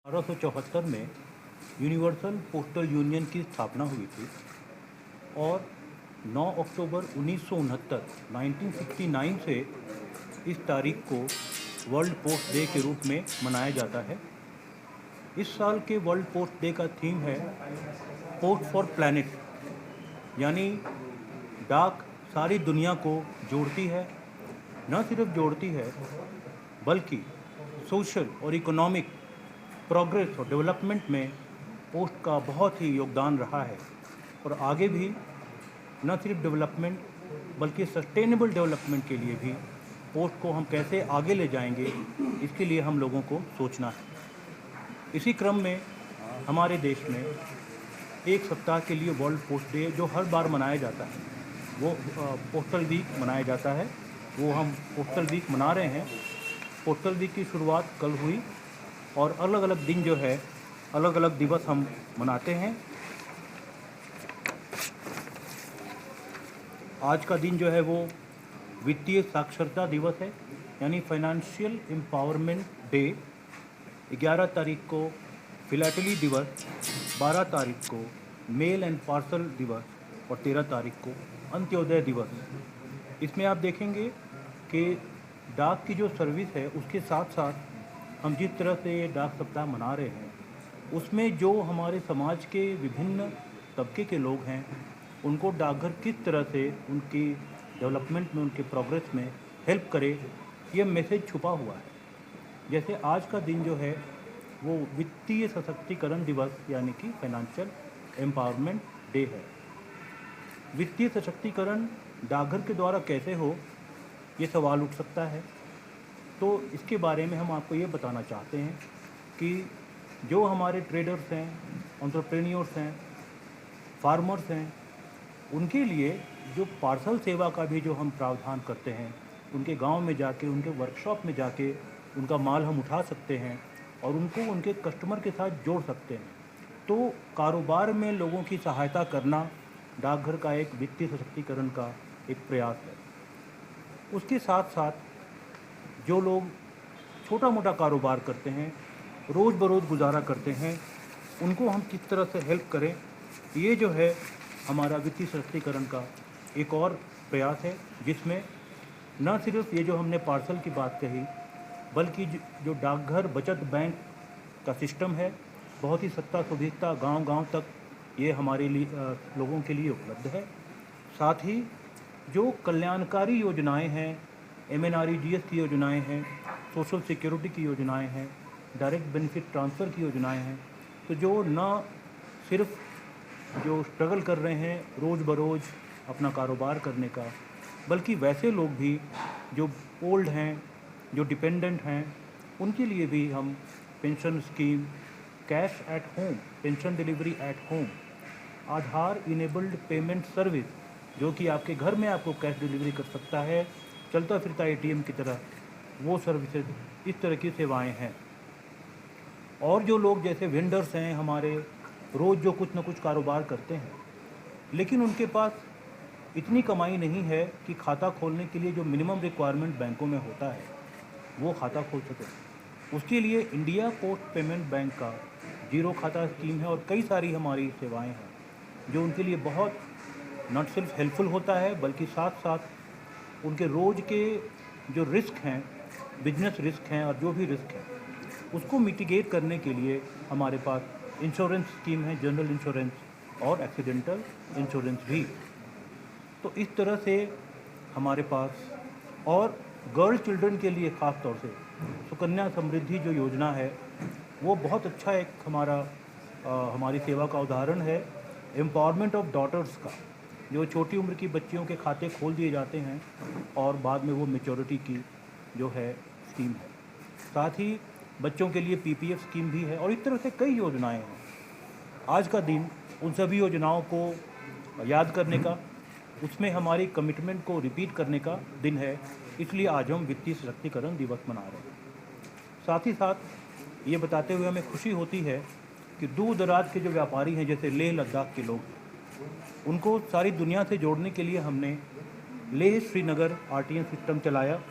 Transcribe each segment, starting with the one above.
1874 में universal postal union की स्थापना हुई थी और 9 अक्टूबर 1969 से इस तारीख को वर्ल्ड पोस्ट डे के रूप में मनाया जाता है। इस साल के वर्ल्ड पोस्ट डे का थीम है पोस्ट फॉर प्लैनेट, यानी डाक सारी दुनिया को जोड़ती है। न सिर्फ जोड़ती है बल्कि सोशल और इकोनॉमिक प्रोग्रेस और डेवलपमेंट में पोस्ट का बहुत ही योगदान रहा है और आगे भी न सिर्फ डेवलपमेंट बल्कि सस्टेनेबल डेवलपमेंट के लिए भी पोस्ट को हम कैसे आगे ले जाएंगे, इसके लिए हम लोगों को सोचना है। इसी क्रम में हमारे देश में एक सप्ताह के लिए वर्ल्ड पोस्ट डे जो हर बार मनाया जाता है वो पोस्टल वीक मनाया जाता है। वो हम पोस्टल वीक मना रहे हैं। पोस्टल वीक की शुरुआत कल हुई और अलग अलग दिन जो है अलग अलग दिवस हम मनाते हैं। आज का दिन जो है वो वित्तीय साक्षरता दिवस है, यानी फाइनेंशियल एम्पावरमेंट डे। 11 तारीख को फिलैटली दिवस, 12 तारीख को मेल एंड पार्सल दिवस और 13 तारीख को अंत्योदय दिवस। इसमें आप देखेंगे कि डाक की जो सर्विस है उसके साथ साथ हम जिस तरह से ये डाक सप्ताह मना रहे हैं उसमें जो हमारे समाज के विभिन्न तबके के लोग हैं उनको डाकघर किस तरह से उनकी डेवलपमेंट में, उनके प्रोग्रेस में हेल्प करे, ये मैसेज छुपा हुआ है। जैसे आज का दिन जो है वो वित्तीय सशक्तिकरण दिवस यानी कि फाइनेंशियल एम्पावरमेंट डे है। वित्तीय सशक्तिकरण डाकघर के द्वारा कैसे हो, ये सवाल उठ सकता है। तो इसके बारे में हम आपको ये बताना चाहते हैं कि जो हमारे ट्रेडर्स हैं, एंटरप्रेन्योर्स हैं, फार्मर्स हैं, उनके लिए जो पार्सल सेवा का भी जो हम प्रावधान करते हैं, उनके गांव में जाके, उनके वर्कशॉप में जाके उनका माल हम उठा सकते हैं और उनको उनके कस्टमर के साथ जोड़ सकते हैं। तो कारोबार में लोगों की सहायता करना डाकघर का एक वित्तीय सशक्तिकरण का एक प्रयास है। उसके साथ साथ जो लोग छोटा मोटा कारोबार करते हैं, रोज़ बरोज़ गुजारा करते हैं, उनको हम किस तरह से हेल्प करें, ये जो है हमारा वित्तीय सशक्तिकरण का एक और प्रयास है, जिसमें न सिर्फ ये जो हमने पार्सल की बात कही बल्कि जो डाकघर बचत बैंक का सिस्टम है, बहुत ही सस्ता सुविधा गांव-गांव तक ये हमारे लिए लोगों के लिए उपलब्ध है। साथ ही जो कल्याणकारी योजनाएं हैं, MNREGS की योजनाएं हैं, सोशल सिक्योरिटी की योजनाएं हैं, डायरेक्ट बेनिफिट ट्रांसफ़र की योजनाएं हैं, तो जो न सिर्फ जो स्ट्रगल कर रहे हैं रोज़ बरोज़ अपना कारोबार करने का, बल्कि वैसे लोग भी जो ओल्ड हैं, जो डिपेंडेंट हैं, उनके लिए भी हम pension scheme, cash at home, pension delivery at home, Aadhaar enabled payment service, जो कि आपके घर में आपको कैश डिलीवरी कर सकता है, चलता फिरता ATM की तरह, वो सर्विसेज, इस तरह की सेवाएं हैं। और जो लोग जैसे वेंडर्स हैं हमारे, रोज़ जो कुछ ना कुछ कारोबार करते हैं, लेकिन उनके पास इतनी कमाई नहीं है कि खाता खोलने के लिए जो मिनिमम रिक्वायरमेंट बैंकों में होता है वो खाता खोल सके। उसके लिए इंडिया पोस्ट पेमेंट बैंक का जीरो खाता स्कीम है और कई सारी हमारी सेवाएं हैं जो उनके लिए बहुत नॉट सिर्फ हेल्पफुल होता है बल्कि साथ साथ उनके रोज़ के जो रिस्क हैं, बिजनेस रिस्क हैं और जो भी रिस्क हैं उसको मिटिगेट करने के लिए हमारे पास इंश्योरेंस स्कीम है, जनरल इंश्योरेंस और एक्सीडेंटल इंश्योरेंस भी। तो इस तरह से हमारे पास, और गर्ल चिल्ड्रन के लिए ख़ास तौर से सुकन्या समृद्धि जो योजना है वो बहुत अच्छा एक हमारी सेवा का उदाहरण है एम्पावरमेंट ऑफ डॉटर्स का, जो छोटी उम्र की बच्चियों के खाते खोल दिए जाते हैं और बाद में वो मैच्योरिटी की जो है स्कीम है। साथ ही बच्चों के लिए PPF स्कीम भी है और इस तरह से कई योजनाएं हैं। आज का दिन उन सभी योजनाओं को याद करने का, उसमें हमारी कमिटमेंट को रिपीट करने का दिन है, इसलिए आज हम वित्तीय सशक्तिकरण दिवस मना रहे हैं। साथ ही साथ ये बताते हुए हमें खुशी होती है कि दूर दराज के जो व्यापारी हैं, जैसे लेह लद्दाख के लोग, उनको सारी दुनिया से जोड़ने के लिए हमने लेह श्रीनगर RTM सिस्टम चलाया।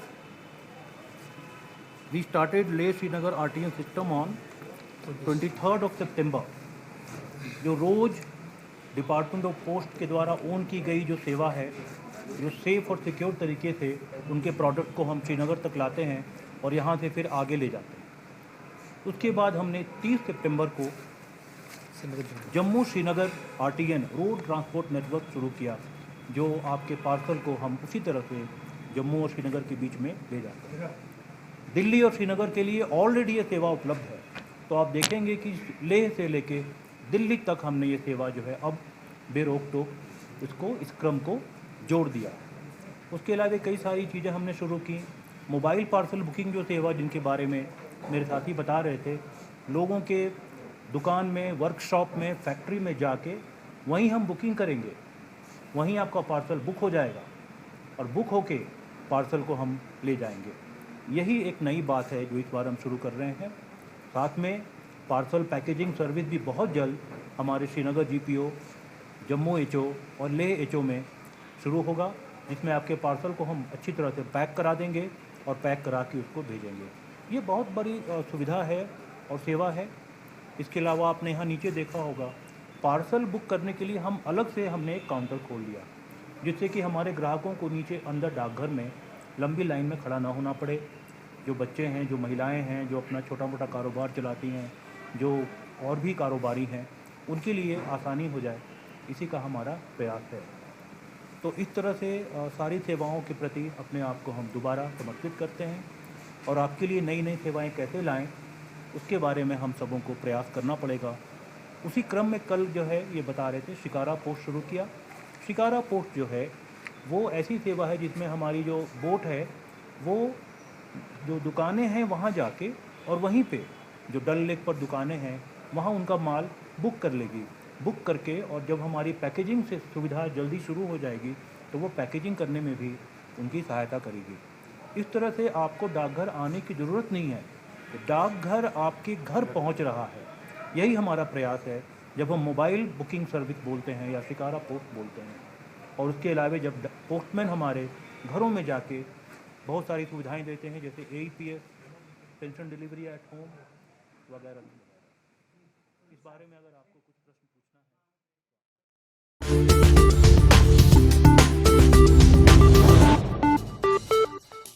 We started Leh Srinagar RTM system on 23 सितंबर जो रोज़ डिपार्टमेंट ऑफ पोस्ट के द्वारा ओन की गई जो सेवा है, जो सेफ़ और सिक्योर तरीके से उनके प्रोडक्ट को हम श्रीनगर तक लाते हैं और यहाँ से फिर आगे ले जाते हैं। उसके बाद हमने 30 सितंबर को Jammu Srinagar RTN road transport network शुरू किया, जो आपके पार्सल को हम उसी तरह से जम्मू और श्रीनगर के बीच में ले जाते हैं। दिल्ली और श्रीनगर के लिए ऑलरेडी ये सेवा उपलब्ध है, तो आप देखेंगे कि लेह से लेके दिल्ली तक हमने ये सेवा जो है अब बेरोक टोक इस क्रम को जोड़ दिया। उसके अलावा कई सारी चीज़ें हमने शुरू की। मोबाइल पार्सल बुकिंग जो सेवा, जिनके बारे में मेरे साथी बता रहे थे, लोगों के दुकान में, वर्कशॉप में, फैक्ट्री में जाके वहीं हम बुकिंग करेंगे, वहीं आपका पार्सल बुक हो जाएगा और बुक होके पार्सल को हम ले जाएंगे। यही एक नई बात है जो इस बार हम शुरू कर रहे हैं। साथ में पार्सल पैकेजिंग सर्विस भी बहुत जल्द हमारे श्रीनगर जीपीओ, जम्मू एचओ और लेह एचओ में शुरू होगा, जिसमें आपके पार्सल को हम अच्छी तरह से पैक करा देंगे और पैक करा के उसको भेजेंगे। ये बहुत बड़ी सुविधा है और सेवा है। इसके अलावा आपने यहाँ नीचे देखा होगा, पार्सल बुक करने के लिए हम अलग से हमने एक काउंटर खोल दिया, जिससे कि हमारे ग्राहकों को नीचे अंदर डाकघर में लंबी लाइन में खड़ा ना होना पड़े। जो बच्चे हैं, जो महिलाएं हैं, जो अपना छोटा मोटा कारोबार चलाती हैं, जो और भी कारोबारी हैं, उनके लिए आसानी हो जाए, इसी का हमारा प्रयास है। तो इस तरह से सारी सेवाओं के प्रति अपने आप को हम दोबारा समर्पित करते हैं और आपके लिए नई नई सेवाएं कैसे लाएं, उसके बारे में हम सबों को प्रयास करना पड़ेगा। उसी क्रम में कल जो है ये बता रहे थे, शिकारा पोस्ट शुरू किया। शिकारा पोस्ट जो है वो ऐसी सेवा है जिसमें हमारी जो बोट है वो जो दुकानें हैं वहाँ जाके और वहीं पे जो डल लेक पर दुकानें हैं वहाँ उनका माल बुक कर लेगी। बुक करके और जब हमारी पैकेजिंग से सुविधा जल्दी शुरू हो जाएगी तो वो पैकेजिंग करने में भी उनकी सहायता करेगी। इस तरह से आपको डाकघर आने की ज़रूरत नहीं है, डाकघर आपके घर पहुंच रहा है। यही हमारा प्रयास है जब हम मोबाइल बुकिंग सर्विस बोलते हैं या शिकारा पोस्ट बोलते हैं। और उसके अलावा जब पोस्टमैन हमारे घरों में जाके बहुत सारी सुविधाएं देते हैं, जैसे AEPS, pension delivery at home वगैरह। इस बारे में अगर आपको कुछ